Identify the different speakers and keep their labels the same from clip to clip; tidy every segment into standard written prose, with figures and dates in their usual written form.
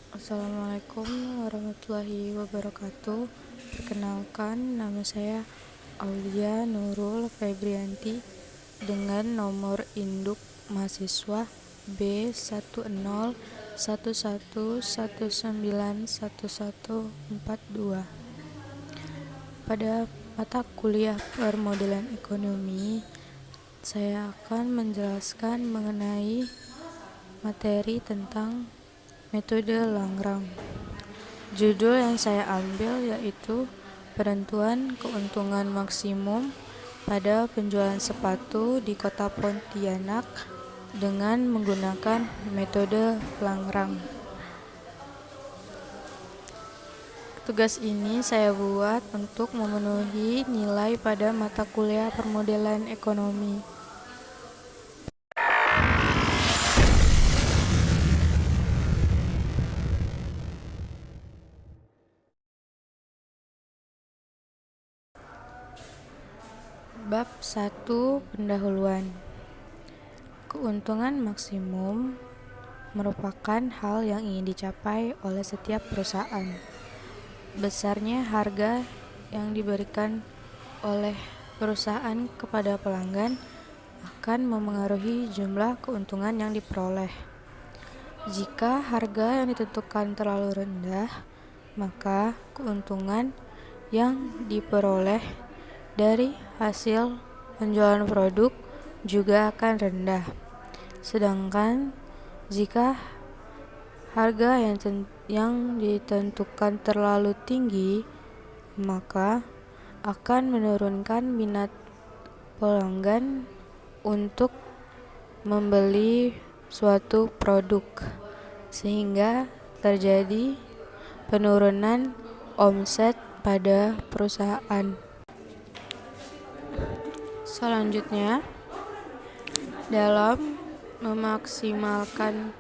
Speaker 1: Assalamualaikum warahmatullahi wabarakatuh. Perkenalkan, nama saya Aulia Nurul Febrianti dengan nomor induk mahasiswa B10111191142. Pada mata kuliah permodelan ekonomi, saya akan menjelaskan mengenai materi tentang metode Langrang. Judul yang saya ambil yaitu penentuan keuntungan maksimum pada penjualan sepatu di Kota Pontianak dengan menggunakan metode Langrang. Tugas ini saya buat untuk memenuhi nilai pada mata kuliah permodelan ekonomi. Bab 1. Pendahuluan. Keuntungan maksimum merupakan hal yang ingin dicapai oleh setiap perusahaan. Besarnya harga yang diberikan oleh perusahaan kepada pelanggan akan memengaruhi jumlah keuntungan yang diperoleh. Jika harga yang ditentukan terlalu rendah, maka keuntungan yang diperoleh dari hasil penjualan produk juga akan rendah. Sedangkan jika harga yang ditentukan terlalu tinggi, maka akan menurunkan minat pelanggan untuk membeli suatu produk, sehingga terjadi penurunan omset pada perusahaan. Selanjutnya, dalam memaksimalkan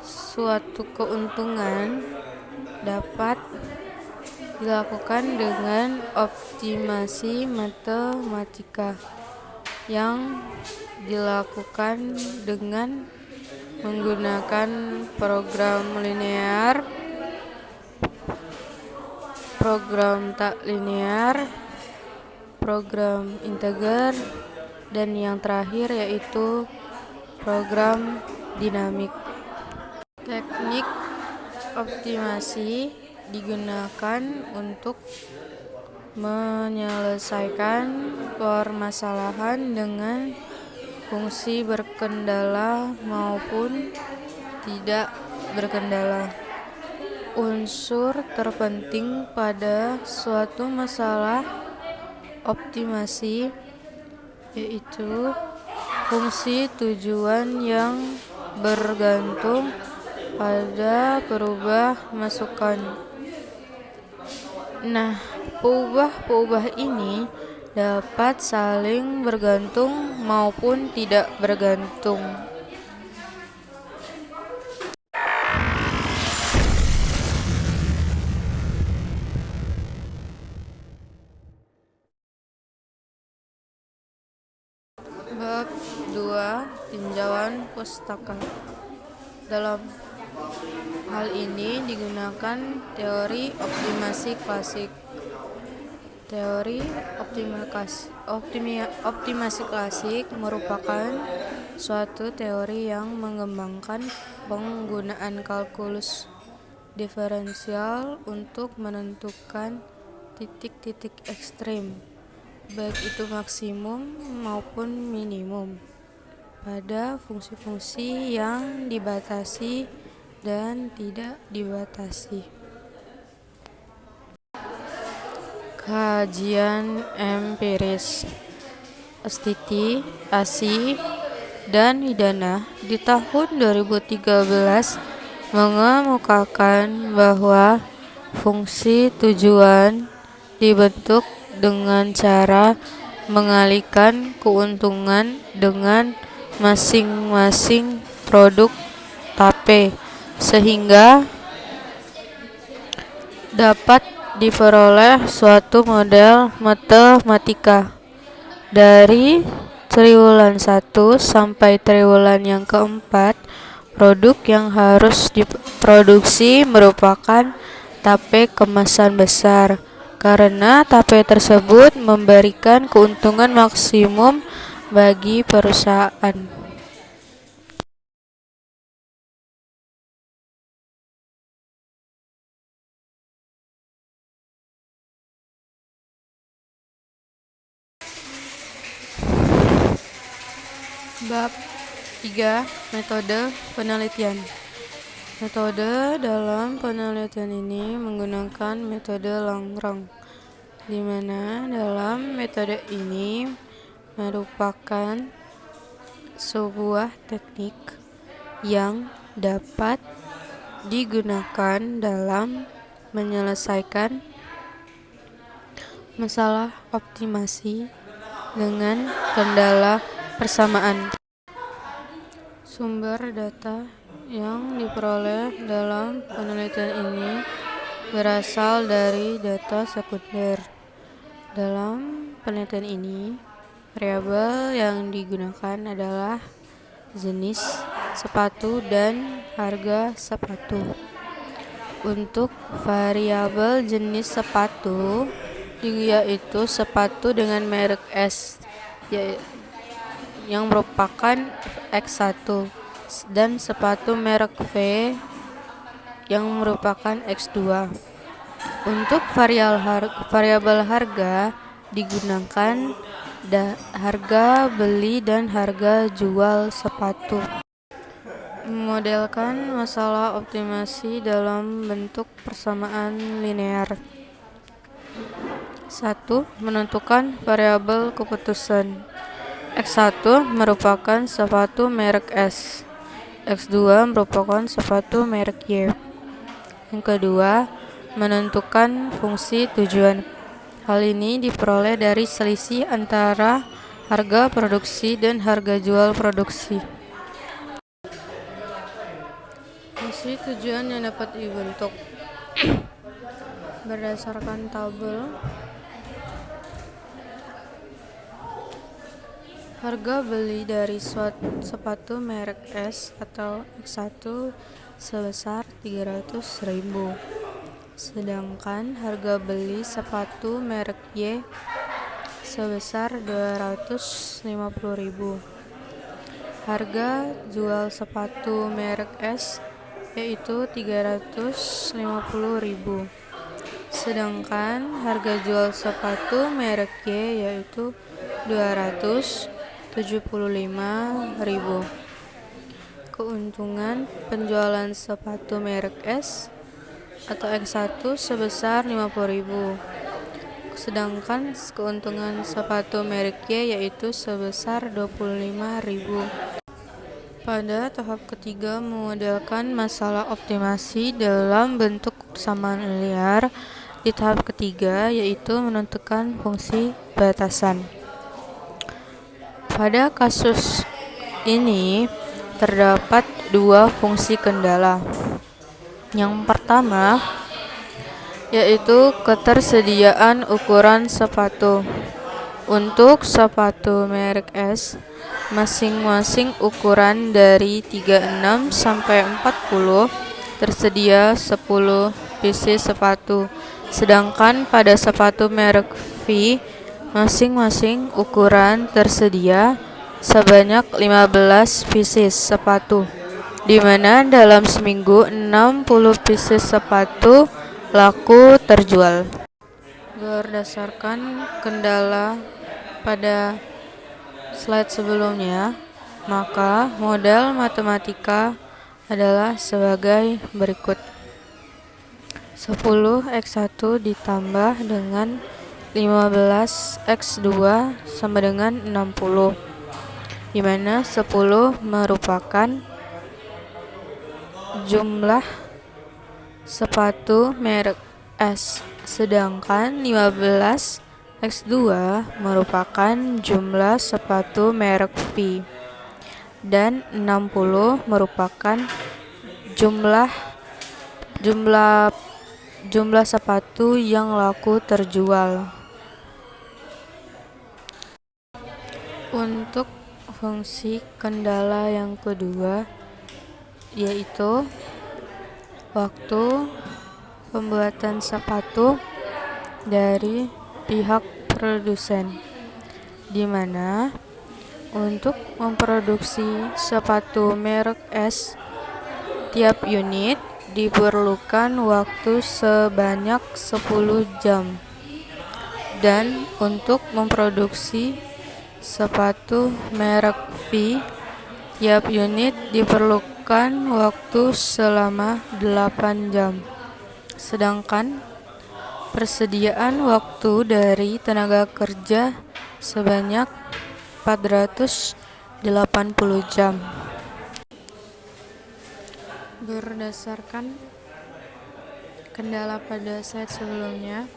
Speaker 1: suatu keuntungan dapat dilakukan dengan optimasi matematika yang dilakukan dengan menggunakan program linear, program tak linear, program integer, dan yang terakhir yaitu program dinamik. Teknik optimasi digunakan untuk menyelesaikan permasalahan dengan fungsi berkendala maupun tidak berkendala. Unsur terpenting pada suatu masalah optimasi yaitu fungsi tujuan yang bergantung pada perubah masukan. Nah, peubah-peubah ini dapat saling bergantung maupun tidak bergantung. Bab 2. Tinjauan pustaka. Dalam hal ini digunakan teori optimasi klasik. Teori optimasi klasik merupakan suatu teori yang mengembangkan penggunaan kalkulus diferensial untuk menentukan titik-titik ekstrim, baik itu maksimum maupun minimum, pada fungsi-fungsi yang dibatasi dan tidak dibatasi. Kajian empiris. Astiti, Asi, dan Widana di tahun 2013 mengemukakan bahwa fungsi tujuan dibentuk dengan cara mengalihkan keuntungan dengan masing-masing produk tape sehingga dapat diperoleh suatu model matematika. Dari triwulan 1 sampai triwulan yang keempat, Produk yang harus diproduksi merupakan tape kemasan besar, karena tape tersebut memberikan keuntungan maksimum bagi perusahaan. Bab 3. Metode penelitian. Metode dalam penelitian ini menggunakan metode Langrang, di mana dalam metode ini merupakan sebuah teknik yang dapat digunakan dalam menyelesaikan masalah optimasi dengan kendala persamaan. Sumber data yang diperoleh dalam penelitian ini berasal dari data sekunder. Dalam penelitian ini, variabel yang digunakan adalah jenis sepatu dan harga sepatu. Untuk variabel jenis sepatu, yaitu sepatu dengan merek S, yang merupakan X1, dan sepatu merek V yang merupakan X2. Untuk variabel harga digunakan harga beli dan harga jual sepatu. Memodelkan masalah optimasi dalam bentuk persamaan linear. 1. Menentukan variabel keputusan. X1 merupakan sepatu merek S. X2 merupakan sepatu merek Y. Yang kedua, menentukan fungsi tujuan. Hal ini diperoleh dari selisih antara harga produksi dan harga jual produksi. Fungsi tujuan yang dapat dibentuk berdasarkan tabel harga beli dari sepatu merek S atau X1 sebesar 300.000, sedangkan harga beli sepatu merek Y sebesar 250.000. Harga jual sepatu merek S yaitu 350.000, sedangkan harga jual sepatu merek Y yaitu 275.000. Keuntungan penjualan sepatu merek S atau X1 sebesar 50.000, sedangkan keuntungan sepatu merek Y yaitu sebesar 25.000. Pada tahap ketiga, memodelkan masalah optimasi dalam bentuk persamaan linear. Di tahap ketiga, yaitu menentukan fungsi batasan. Pada kasus ini, terdapat dua fungsi kendala. Yang pertama, yaitu ketersediaan ukuran sepatu. Untuk sepatu merek S, masing-masing ukuran dari 36 sampai 40 tersedia 10 pieces sepatu. Sedangkan pada sepatu merek V, masing-masing ukuran tersedia sebanyak 15 pieces sepatu, di mana dalam seminggu 60 pieces sepatu laku terjual. Berdasarkan kendala pada slide sebelumnya, maka model matematika adalah sebagai berikut. 10x1 ditambah dengan 15x2 sama dengan 60, di mana 10 merupakan jumlah sepatu merek S, sedangkan 15x2 merupakan jumlah sepatu merek V, dan 60 merupakan jumlah sepatu yang laku terjual. Untuk fungsi kendala yang kedua, yaitu waktu pembuatan sepatu dari pihak produsen, di mana untuk memproduksi sepatu merek S, tiap unit diperlukan waktu sebanyak 10 jam. Dan untuk memproduksi sepatu merek V, tiap unit diperlukan waktu selama 8 jam. Sedangkan persediaan waktu dari tenaga kerja sebanyak 480 jam. Berdasarkan kendala pada slide sebelumnya,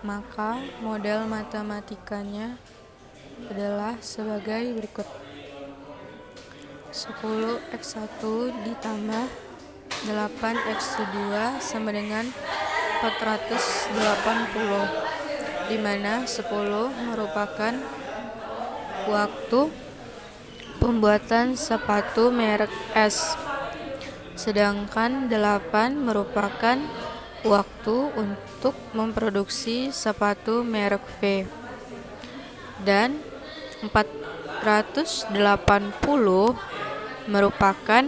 Speaker 1: maka model matematikanya adalah sebagai berikut. 10x1 ditambah 8x2 sama dengan 480, di mana 10 merupakan waktu pembuatan sepatu merek S, sedangkan 8 merupakan waktu untuk memproduksi sepatu merek V, dan 480 merupakan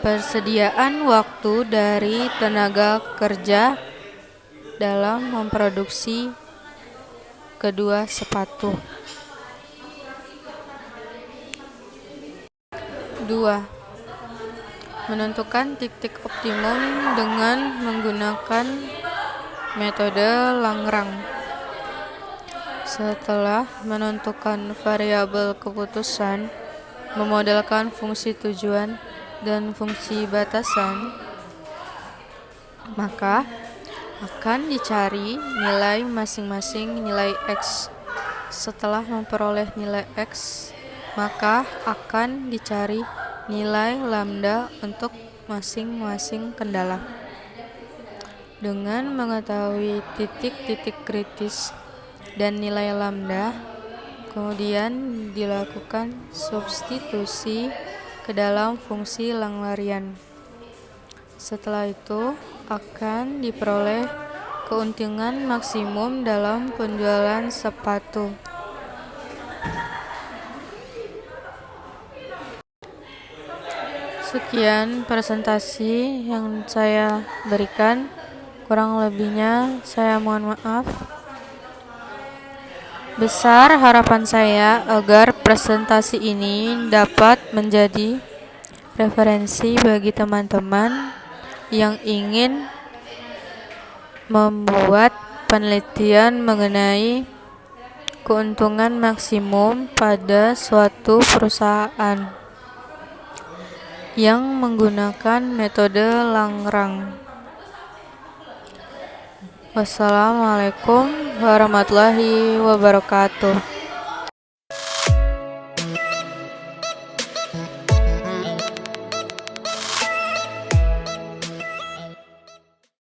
Speaker 1: persediaan waktu dari tenaga kerja dalam memproduksi kedua sepatu. 2. Menentukan titik optimum dengan menggunakan metode Lagrange. Setelah menentukan variabel keputusan, memodelkan fungsi tujuan dan fungsi batasan, maka akan dicari nilai masing-masing nilai X. Setelah memperoleh nilai X, maka akan dicari nilai lambda untuk masing-masing kendala. Dengan mengetahui titik-titik kritis dan nilai lambda, kemudian dilakukan substitusi ke dalam fungsi Langlarian. Setelah itu akan diperoleh keuntungan maksimum dalam penjualan sepatu. Sekian presentasi yang saya berikan, kurang lebihnya saya mohon maaf. Besar harapan saya agar presentasi ini dapat menjadi referensi bagi teman-teman yang ingin membuat penelitian mengenai keuntungan maksimum pada suatu perusahaan yang menggunakan metode Lagrange. Wassalamualaikum warahmatullahi wabarakatuh.